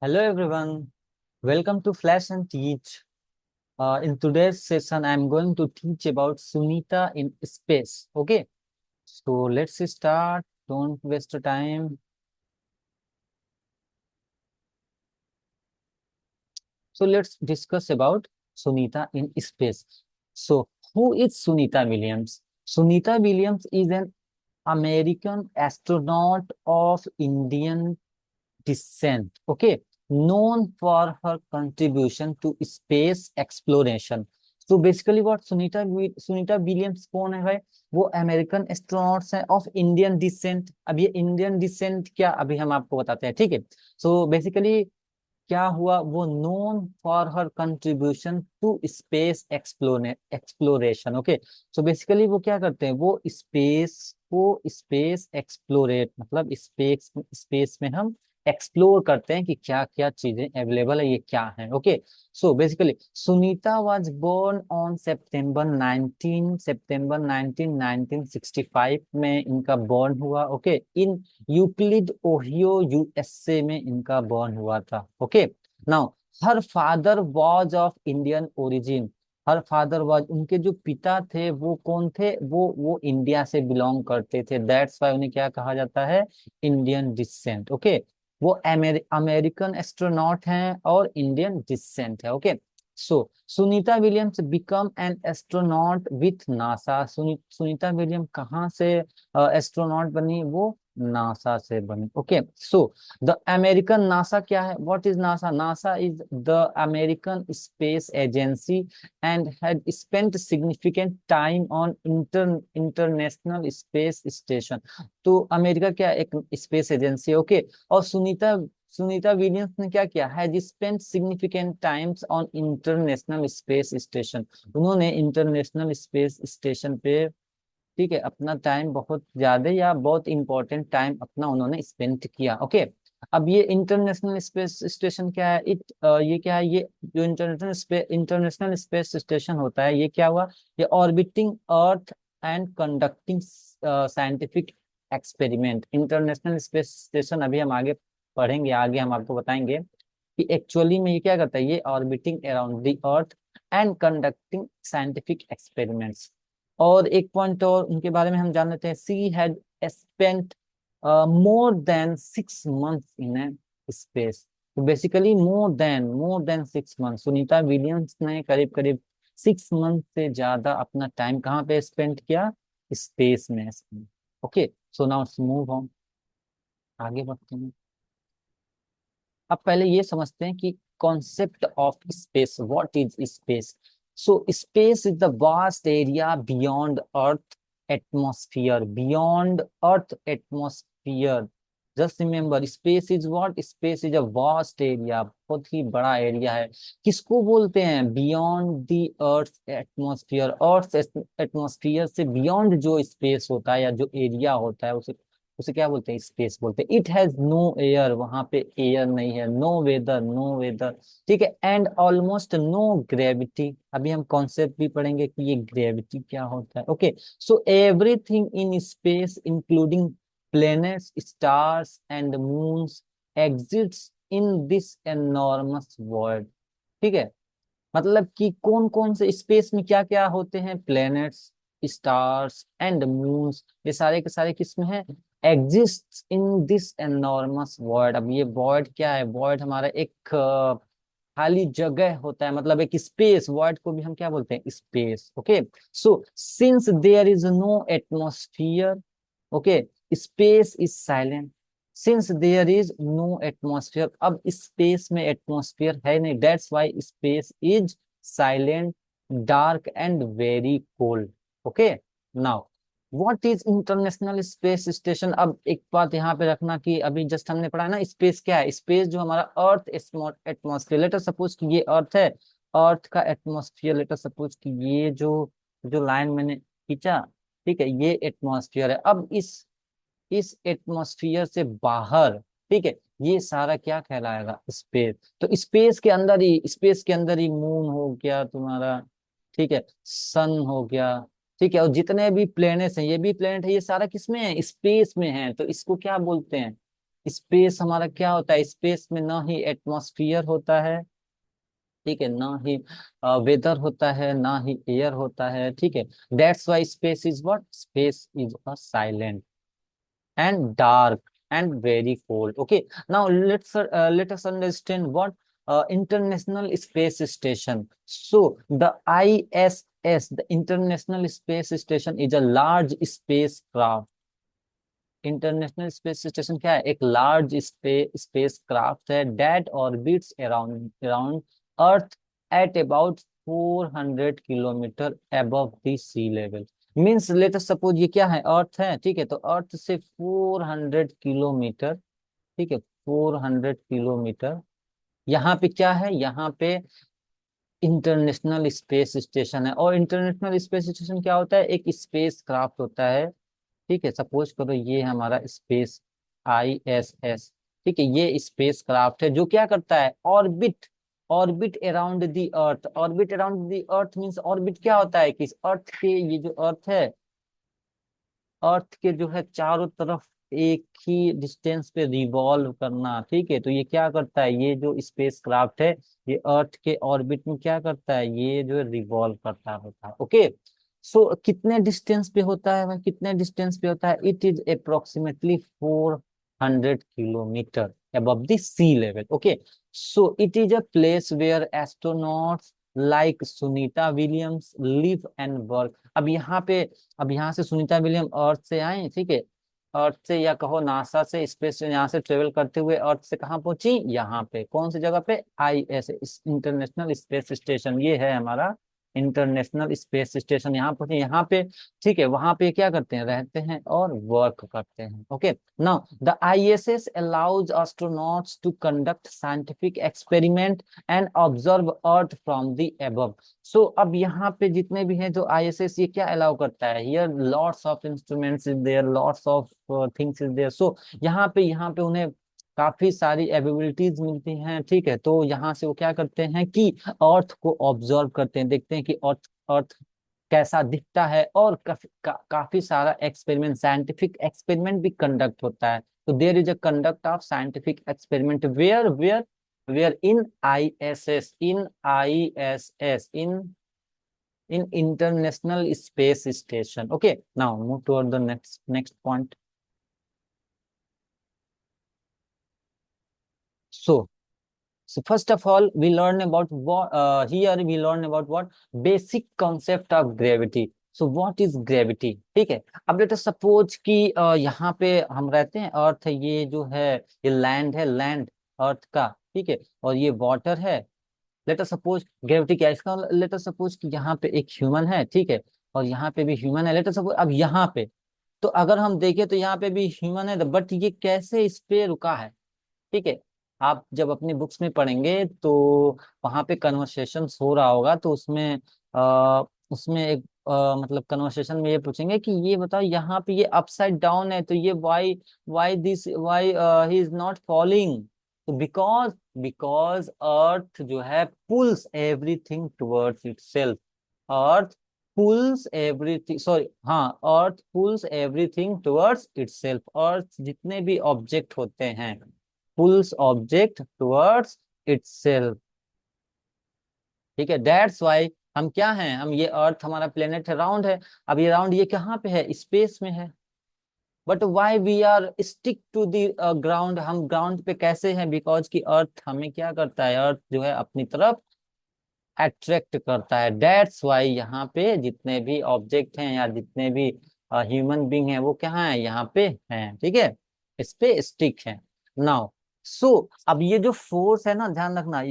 Hello everyone, welcome to Flash and Teach. In today's session, I'm going to teach about Sunita in space. Okay, so let's start. Don't waste the time. So let's discuss about Sunita in space. So who is Sunita Williams? Sunita Williams is an American astronaut of Indian descent, okay, known for her contribution to space exploration. तो basically what Sunita Williams कौन है भाई? वो American astronauts हैं of Indian decent. अब ये Indian decent क्या, अभी हम आपको बताते हैं, ठीक है। सो बेसिकली क्या हुआ, वो known for her contribution to space exploration, okay. So basically वो क्या करते हैं, वो स्पेस एक्सप्लोरेट मतलब स्पेस स्पेस में हम एक्सप्लोर करते हैं कि क्या क्या चीजें अवेलेबल है, ये क्या है, okay. So basically Sunita was born on September 19 1965 में इनका बॉर्न हुआ, okay, in Euclid Ohio USA में इनका बॉर्न हुआ था, okay. Now her father was of Indian origin. Her father was, उनके जो पिता थे वो कौन थे, वो इंडिया से बिलोंग करते थे, दैट्स वाई उन्हें क्या कहा जाता है, इंडियन डिसेंट, ओके। वो अमेरिकन एस्ट्रोनॉट हैं और इंडियन डिसेंट है, okay. So Sunita Williams become an astronaut with NASA. Sunita William कहाँ से एस्ट्रोनॉट बनी? वो नासा से बनी, okay. So the American NASA क्या है, what is NASA? NASA is the American space agency and had spent significant time on international space station. तो America क्या एक स्पेस एजेंसी, ओके। और सुनीता सुनीता विलियम्स ने क्या किया, has spent significant times on international space station. उन्होंने international space station पे, ठीक है, अपना टाइम बहुत ज्यादा या बहुत इंपॉर्टेंट टाइम अपना उन्होंने स्पेंड किया, ओके। अब ये इंटरनेशनल स्पेस स्टेशन क्या है, ये क्या है, ये जो इंटरनेशनल स्पेस स्टेशन होता है, ये क्या हुआ, ये orbiting earth and conducting scientific experiment. International space station अभी हम आगे पढ़ेंगे, आगे हम आपको बताएंगे कि एक्चुअली में ये क्या करता है, ये orbiting around the earth and conducting scientific experiments. और एक पॉइंट और उनके बारे में हम जान लेते हैं, she had spent more than 6 months in space. तो basically more than 6 month, Sunita Williams ने करीब करीब 6 मंथ से ज्यादा अपना टाइम कहाँ पे स्पेंड किया, स्पेस में। Okay, so now move on, आगे बढ़ते हैं। अब पहले ये समझते हैं कि concept of space, what is space. So space is the vast area beyond earth atmosphere, beyond earth atmosphere. Just remember, space is what, space is a vast area, बहुत ही बड़ा एरिया है। किसको बोलते हैं, beyond the earth atmosphere. Earth atmosphere से beyond जो space होता है या जो एरिया होता है उसे उसे क्या बोलते हैं, स्पेस बोलते हैं। इट हैज नो एयर, वहां पे एयर नहीं है, नो वेदर, ठीक है, एंड ऑलमोस्ट नो ग्रेविटी। अभी हम कॉन्सेप्ट भी पढ़ेंगे कि ये ग्रेविटी क्या होता है, okay. So everything in space including planets, stars and moons exists in this enormous world, ठीक है। मतलब कि कौन कौन से स्पेस में क्या क्या होते हैं, प्लैनेट्स, स्टार्स एंड मून्स, ये सारे के सारे किसमें हैं, exist in this enormous void. अब ये वॉइड क्या है, वॉइड हमारा एक खाली जगह होता है, मतलब एक स्पेस, वॉइड को भी हम क्या बोलते हैं, space, okay. So since there is no atmosphere, okay, space is silent. Since there is no atmosphere, अब स्पेस में एटमोस्फियर है नहीं, that's why space is silent, dark and very cold, okay. Now what is international space station. अब एक बात यहाँ पे रखना कि अभी जस्ट हमने पढ़ा है ना, स्पेस क्या है, स्पेस जो हमारा अर्थ एटमॉस्फेयर, लेटर सपोज कि ये अर्थ है, अर्थ का एटमॉस्फेयर, लेटर सपोज कि ये जो जो लाइन मैंने खींचा, ठीक है, ये एटमॉस्फेयर है। अब इस एटमॉस्फेयर से बाहर, ठीक है, ये सारा क्या कहलाएगा, स्पेस। तो स्पेस के अंदर ही मून हो गया तुम्हारा, ठीक है, सन हो गया, ठीक है, और जितने भी प्लेनेट्स हैं, ये भी प्लेनेट है, ये सारा किसमें है, स्पेस में है। तो इसको क्या बोलते हैं, स्पेस हमारा क्या होता है, स्पेस में ना ही एटमॉस्फेयर होता है, ठीक है, ना ही वेदर होता है, ना ही एयर होता है, ठीक है। That's why space is what, space is a silent and dark and very cold. Okay, now let us understand what International Space Station. So the ISS, the International Space Station, is a large spacecraft. International space station क्या है, एक large spacecraft है, that orbits around around earth at about 400 kilometre above the sea level. Means let us suppose ये क्या है, अर्थ है, ठीक है, तो अर्थ से 400 किलोमीटर, ठीक है, 400 किलोमीटर, यहाँ पे क्या है, यहाँ पे इंटरनेशनल स्पेस स्टेशन है। और इंटरनेशनल स्पेस स्टेशन क्या होता है, एक स्पेस क्राफ्ट होता है, ठीक है। सपोज करो ये है हमारा स्पेस ISS, ठीक है, ये स्पेस क्राफ्ट है जो क्या करता है, orbit, orbit around the earth. Orbit around the earth means orbit क्या होता है कि इस अर्थ के, ये जो अर्थ है, अर्थ के जो है चारों तरफ एक ही डिस्टेंस पे रिवॉल्व करना, ठीक है। तो ये क्या करता है, ये जो स्पेस क्राफ्ट है, ये अर्थ के ऑर्बिट में क्या करता है, ये जो रिवॉल्व करता होता है। ओके, सो कितने डिस्टेंस पे होता है वह, कितने डिस्टेंस पे होता है, it is approximately 400 kilometre above the sea level. Okay, so it is a place where astronauts like Sunita Williams live and work. अब यहाँ पे, अब यहाँ से सुनीता विलियम अर्थ से आए, ठीक है, अर्थ से या कहो नासा से, स्पेस से यहाँ से ट्रेवल करते हुए अर्थ से कहाँ पहुंची, यहाँ पे, कौन सी जगह पे, ISS, इंटरनेशनल स्पेस स्टेशन, ये है हमारा इंटरनेशनल स्पेस स्टेशन, यहाँ पहुंचे, यहाँ पे, ठीक है। वहां पे क्या करते हैं, रहते हैं और वर्क करते हैं। Okay, now the ISS allows astronauts to conduct scientific experiment and observe Earth from the above. So अब यहाँ पे जितने भी हैं जो ISS, ये क्या अलाउ करता है, here lots of instruments is there, lots of things is there. So यहाँ पे उन्हें काफी सारी एबिलिटीज मिलती हैं, ठीक है। तो यहाँ से वो क्या करते हैं कि अर्थ को ऑब्जर्व करते हैं, देखते हैं कि अर्थ, अर्थ कैसा दिखता है, और काफी सारा एक्सपेरिमेंट, साइंटिफिक एक्सपेरिमेंट भी कंडक्ट होता है। तो there is a conduct of scientific experiment where where where in ISS, in ISS, in International Space Station. Okay, now move toward the next point. So first of all, we learn about what, here we learn about what, basic concept of gravity. So what is gravity, ठीक है। अब late us suppose कि यहाँ पे हम रहते हैं, अर्थ है, ये जो है, ये लैंड है, लैंड अर्थ का, ठीक है, और ये वाटर है। लेट अस सपोज ग्रेविटी क्या है इसका, लेट अस सपोज कि यहाँ पे एक ह्यूमन है, ठीक है, और यहाँ पे भी ह्यूमन है। लेट अस सपोज अब यहाँ पे, तो अगर हम देखें तो यहाँ पे भी ह्यूमन है, बट ये कैसे इस पे रुका है, ठीक है। आप जब अपनी बुक्स में पढ़ेंगे तो वहां पे कन्वर्सेशन हो रहा होगा, तो उसमें उसमें एक मतलब कन्वर्सेशन में ये पूछेंगे कि ये बताओ यहाँ पे ये अपसाइड डाउन है, तो ये why he is not falling. तो बिकॉज बिकॉज अर्थ जो है पुल्स एवरीथिंग टुवर्ड्स इटसेल्फ। अर्थ पुल्स एवरीथिंग, सॉरी, हाँ, अर्थ पुल्स एवरीथिंग टुवर्ड्स इटसेल्फ। अर्थ जितने भी ऑब्जेक्ट होते हैं, pulls object towards itself, ठीक है। दैट्स वाई हम क्या हैं, हम, ये अर्थ हमारा प्लेनेट है, राउंड है। अब ये राउंड, ये कहाँ पे है, स्पेस में है। But why we are stick to the ground, हम ग्राउंड पे कैसे हैं, बिकॉज की अर्थ हमें क्या करता है, अर्थ जो है अपनी तरफ अट्रैक्ट करता है। दैट्स वाई यहाँ पे जितने भी ऑब्जेक्ट हैं या जितने भी ह्यूमन बींग हैं वो कहाँ है, यहाँ पे हैं, ठीक है, इस पे स्टिक है। नाउ सो अब ये जो फोर्स है ना, ध्यान रखना,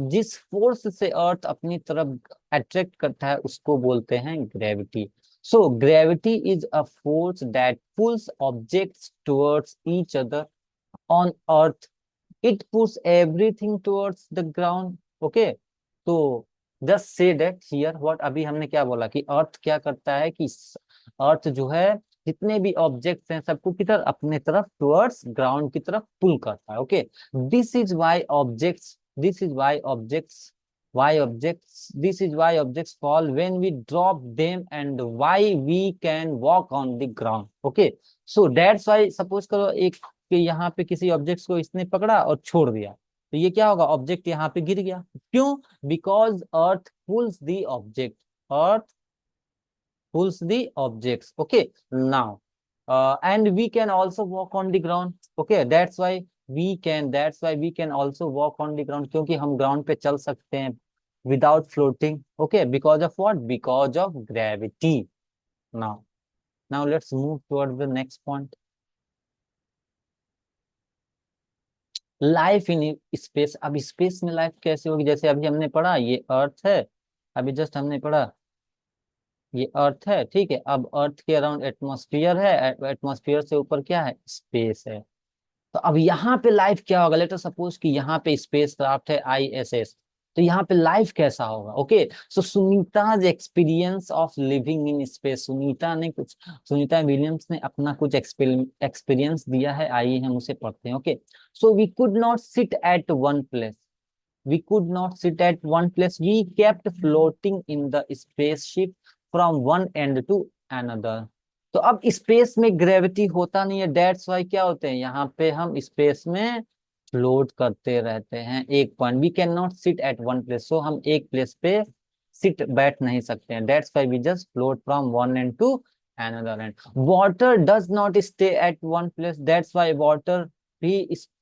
जिस फोर्स से अर्थ अपनी तरफ अट्रैक्ट करता है उसको बोलते हैं gravity. So gravity is a force that pulls objects towards each other on earth. It puts everything towards the ground. Okay, तो just say that here what, अभी हमने क्या बोला कि अर्थ क्या करता है कि अर्थ जो है जितने भी ऑब्जेक्ट्स हैं सबको किधर, अपने तरफ, टुवर्ड्स ग्राउंड की तरफ पुल करता है। Okay, this is why objects, this is why objects, this is why objects fall when we drop them and why we can walk on the ground. Okay, so that's why, suppose करो एक कि यहाँ पे किसी object को इसने पकड़ा और छोड़ दिया, तो ये क्या होगा, ऑब्जेक्ट यहाँ पे गिर गया। क्यों? Because earth pulls the object, earth pulls the objects. Okay, now and we can also walk on the ground. Okay, that's why we can also walk on the ground, क्योंकि हम ground पे चल सकते हैं without floating. Okay, because of what? Because of gravity. Now let's move towards the next point. Life in space. अब space में life कैसे होगी? जैसे अभी हमने पढ़ा ये अर्थ है, अभी जस्ट हमने पढ़ा ये अर्थ है, ठीक है। अब अर्थ के अराउंड एटमॉस्फेयर है, एटमॉस्फेयर से ऊपर क्या है, स्पेस है। तो अब यहाँ पे लाइफ क्या होगा? लेट अस सपोज कि यहाँ पे स्पेस क्राफ्ट है ISS, तो यहाँ पे लाइफ कैसा होगा? Okay, so Sunita's experience of living in space. Sunita Williams ने अपना कुछ एक्सपीरियंस दिया है, आइए हम उसे पढ़ते हैं। Okay, so we could not sit at one place, we could not sit at one place, we kept floating in the spaceship from one end to another। तो अब स्पेस में ग्रेविटी होता नहीं है, डेट्स वाई क्या होते हैं, यहाँ पे हम स्पेस में फ्लोट करते रहते हैं एक point. We can not sit at one place, so हम एक प्लेस पे सिट बैठ नहीं सकते हैं, that's why we just float from one end to another end. Water does not stay at one place, that's why water भी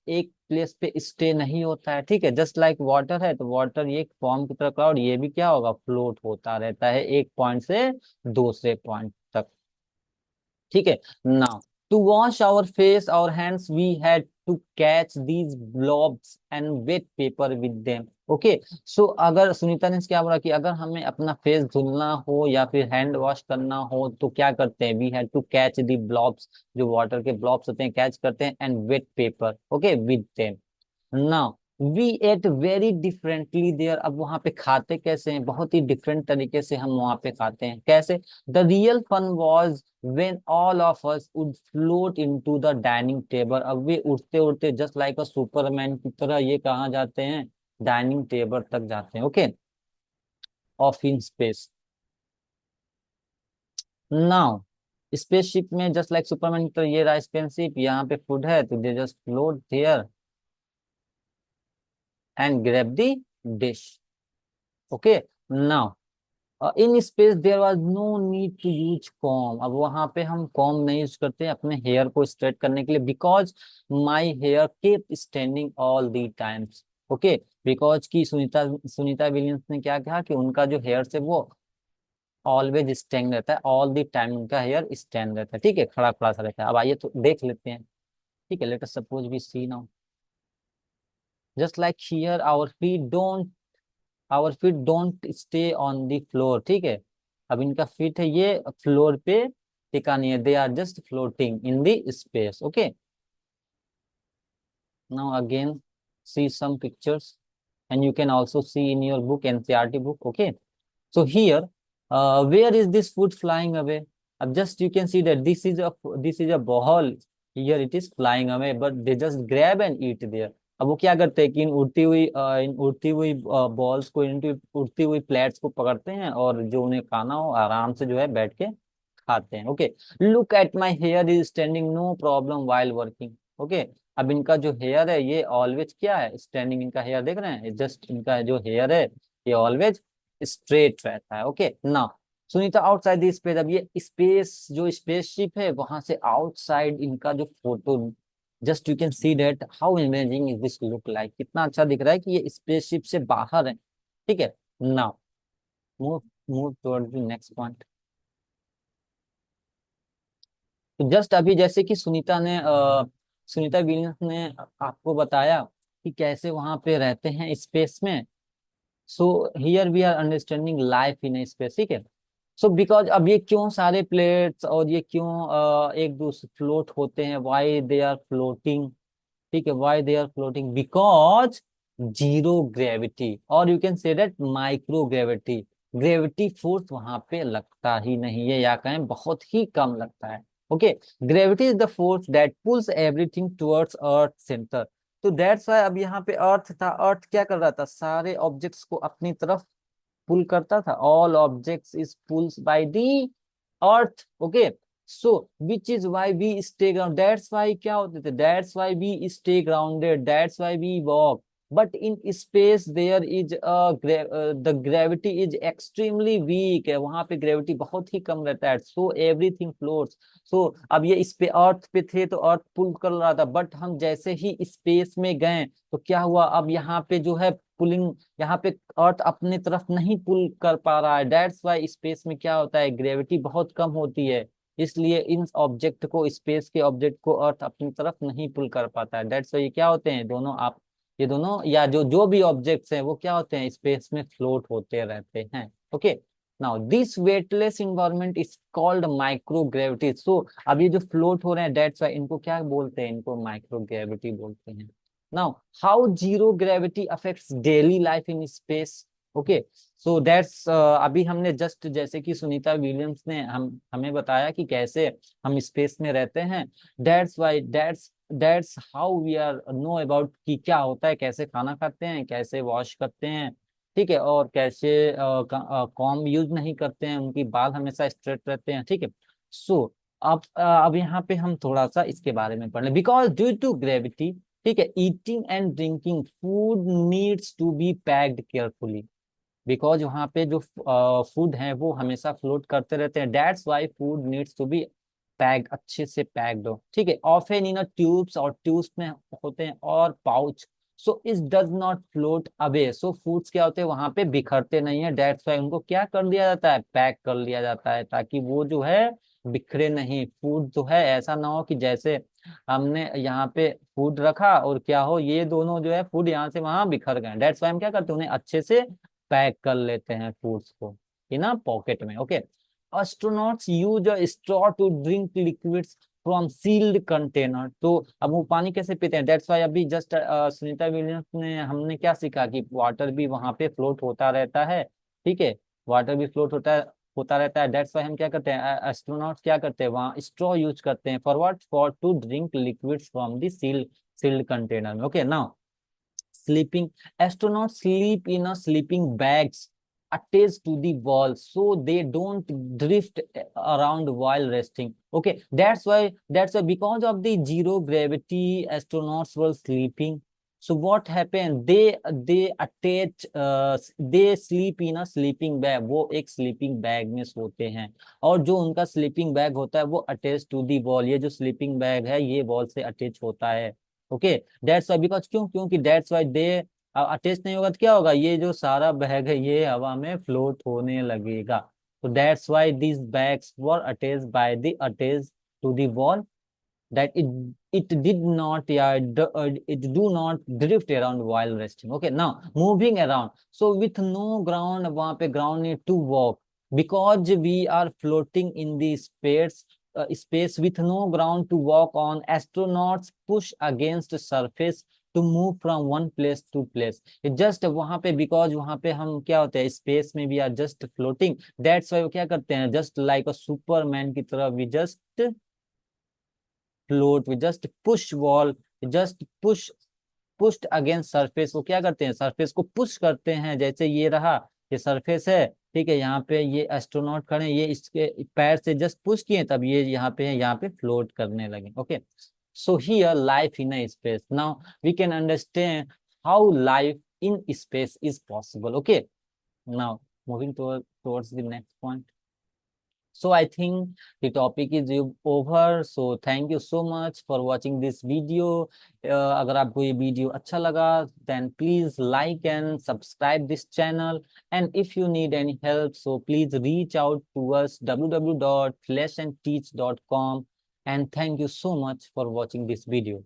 एक place पे स्टे नहीं होता है, ठीक है। जस्ट लाइक वाटर है, तो वाटर ये एक फॉर्म की तरह क्लाउड, ये भी क्या होगा, फ्लोट होता रहता है एक पॉइंट से दूसरे पॉइंट तक, ठीक है। Now to wash our face और hands we had to catch these blobs and wet paper with them. Okay, so अगर सुनीता ने क्या बोला कि अगर हमें अपना फेस धुलना हो या फिर हैंड वॉश करना हो तो क्या करते हैं, we had to catch the blobs, जो वाटर के ब्लॉब्स होते हैं कैच करते हैं, and wet paper, okay, with them. Now we ate very differently there. अब वहां पे खाते कैसे हैं, बहुत ही डिफरेंट तरीके से हम वहां पे खाते हैं। कैसे? The real fun was when all of us would float into the dining table. अब वे उड़ते उड़ते जस्ट लाइक अ सुपरमैन की तरह ये कहाँ जाते हैं, डाइनिंग टेबल तक जाते हैं। Okay, of in space. Now spaceship में जस्ट लाइक सुपरमैन की तरह ये रहा स्पेसशिप, यहाँ पे फूड है तो they just float there and grab the dish। Okay, now in space there was no need to use comb। अब वहां पे हम कॉम नहीं यूज करते अपने हेयर को स्ट्रेट करने के लिए, because my hair kept standing all the times. Okay, because की सुनीता सुनीता विलियम्स ने क्या कहा कि उनका जो हेयर है वो ऑलवेज स्टैंड रहता है, ऑल दी टाइम उनका हेयर स्टैंड रहता है, ठीक है, खड़ा खड़ा सा रहता है। अब आइए तो देख लेते हैं, ठीक है। Let us suppose we see now, just like here our feet don't stay on the floor, ठीक है। अब इनका फीट है ये फ्लोर पे टिका नहीं है, they are just floating in the space. Okay, now again see some pictures and you can also see in your book, NCERT book। Okay, so here where is this food flying away? Just you can see that this is a ball, here it is flying away, but they just grab and eat there। अब वो क्या करते हैं कि इन उड़ती हुई balls को, इन उड़ती हुई प्लेट्स को पकड़ते हैं और जो उन्हें खाना हो आराम से जो है बैठ के खाते हैं। Okay, look at my hair is standing no problem while working. Okay, अब इनका जो हेयर है ये ऑलवेज क्या है, स्टैंडिंग। इनका हेयर देख रहे हैं, जस्ट इनका जो हेयर है ये ऑलवेज स्ट्रेट रहता है। ओके, ना सुनीता आउटसाइड द स्पेस। अब ये स्पेस जो स्पेसशिप है वहां से आउटसाइड इनका जो photo, just you can see that how imaging is this look like, कितना अच्छा दिख रहा है कि ये स्पेसशिप से बाहर है, ठीक है। Now move move toward the next point. तो जस्ट अभी जैसे कि सुनीता विलियम्स ने आपको बताया कि कैसे वहां पे रहते हैं स्पेस में। So here we are understanding life in space, ठीक है। सो बिकॉज अब ये क्यों सारे प्लेट्स और ये क्यों एक दूसरे फ्लोट होते हैं, वाई दे आर फ्लोटिंग, ठीक है, why they are floating, because zero gravity, और you can say that micro gravity. Gravity force वहां पे लगता ही नहीं है, या कहें बहुत ही कम लगता है। Okay, gravity is the force that pools everything towards earth centre. तो दैट्स वाई अब यहाँ पे अर्थ था, अर्थ क्या कर रहा था, सारे ऑब्जेक्ट्स को अपनी तरफ पुल करता था। All objects is pulls by the earth. Okay, so which is why we stay ground, that's why क्या होते थे, that's why we stay grounded, that's why we walk, but in space there is the gravity is extremely weak है, वहां पे gravity बहुत ही कम रहता है, so everything floats. सो अब ये इस पे अर्थ पे थे तो अर्थ पुल कर रहा था, बट हम जैसे ही स्पेस में गए तो क्या हुआ, अब यहाँ पे जो है पुलिंग, यहाँ पे अर्थ अपनी तरफ नहीं पुल कर पा रहा है, दैट्स वाई स्पेस में क्या होता है, ग्रेविटी बहुत कम होती है, इसलिए इन ऑब्जेक्ट को, स्पेस के ऑब्जेक्ट को अर्थ अपनी तरफ नहीं पुल कर पाता है, दैट्स वाई ये क्या होते हैं दोनों, आप ये दोनों या जो जो भी ऑब्जेक्ट्स हैं वो क्या होते हैं, स्पेस में फ्लोट होते रहते हैं। Okay, now this weightless environment is called microgravity. So अब ये जो फ्लोट हो रहे हैं दैट्स वाई इनको क्या बोलते हैं, इनको माइक्रोग्रेविटी बोलते हैं। Now how zero gravity affects daily life in space. Okay, so that's अभी हमने जस्ट जैसे कि सुनीता विलियम्स ने हमें बताया कि कैसे हम स्पेस में रहते हैं, that's why that's how we are know about कि क्या होता है, कैसे खाना खाते हैं, कैसे वॉश करते हैं, ठीक है, और कैसे कॉम यूज नहीं करते हैं, उनकी बाल हमेशा स्ट्रेट रहते हैं, ठीक है। सो अब यहाँ पे हम थोड़ा सा इसके बारे में पढ़ लें, बिकॉज ड्यू टू ग्रेविटी, ठीक है, eating and drinking food needs to be packed carefully, because वहाँ पे जो फूड है वो हमेशा फ्लोट करते रहते हैं, that's why food needs to be packed, अच्छे से पैक्ड हो, ठीक है, ऑफन इन अ ट्यूब्स, और ट्यूब्स में होते हैं, और pouch, so it does not float away, so foods क्या होते हैं वहां पे बिखरते नहीं है, दैट्स वाई उनको क्या कर दिया जाता है, पैक कर लिया जाता है, ताकि वो जो है बिखरे नहीं, फूड जो है ऐसा ना हो कि जैसे हमने यहाँ पे फूड रखा और क्या हो, ये दोनों जो है फूड यहाँ से वहां बिखर गए, दैट्स वाई हम क्या करते हैं उन्हें अच्छे से पैक कर लेते हैं फूड्स को इन अ पॉकेट में। Okay, astronauts use a straw to drink liquids from sealed container, तो अब वो पानी कैसे पीते हैं, दैट्स वाई अभी जस्ट सुनीता विलियम्स ने हमने क्या सीखा कि वाटर भी वहां पे फ्लोट होता रहता है, ठीक है, वाटर भी फ्लोट होता रहता है, दैट्स वाई हम क्या करते हैं, एस्ट्रोनॉट क्या करते हैं वहाँ स्ट्रॉ यूज करते हैं, for what, for to drink liquids from the sealed container में। Okay, now sleeping, astronauts sleep in a sleeping bags attached to the wall so they don't drift around while resting. Okay, that's why because of the zero gravity astronauts were sleeping, so what happened, they attach they sleep in a sleeping bag, वो एक sleeping bag में सोते हैं, और जो उनका sleeping bag होता है वो attached to the wall, ये जो sleeping bag है ये wall से attach होता है। ओके, दैट्स वाई बिकॉज क्यों, क्योंकि दैट्स वाई दे अटैच नहीं होगा तो क्या होगा, ये जो सारा बैग है ये हवा में फ्लोट होने लगेगा, तो that's why this bags were attached by the attach to the wall, that it did not, yeah, it do not drift around while resting. Okay, now moving around, so with no ground, वहां पे ground need to walk, because we are floating in the space with no ground to walk on, astronauts push against the surface to move from one place to place, just वहां पे, because वहां पे हम क्या होते हैं space में, we are just floating, that's why वो क्या करते हैं, जस्ट लाइक अ सुपरमैन की तरह, we just float, we just push wall, just pushed against surface, वो क्या करते हैं सरफेस को पुश करते हैं, जैसे ये रहा, ये सरफेस है, ठीक है, यहाँ पे ये एस्ट्रोनॉट खड़े हैं, ये इसके पैर से जस्ट पुश किए तब ये यहाँ पे है, यहाँ पे फ्लोट करने लगे। Okay, so here life in a space, now we can understand how life in space is possible. Okay, now moving towards the next point, so I think the topic is over, so thank you so much for watching this video. अगर आपको ये video अच्छा लगा then please like and subscribe this channel, and if you need any help so please reach out to us www.fleshandteach.com, and thank you so much for watching this video.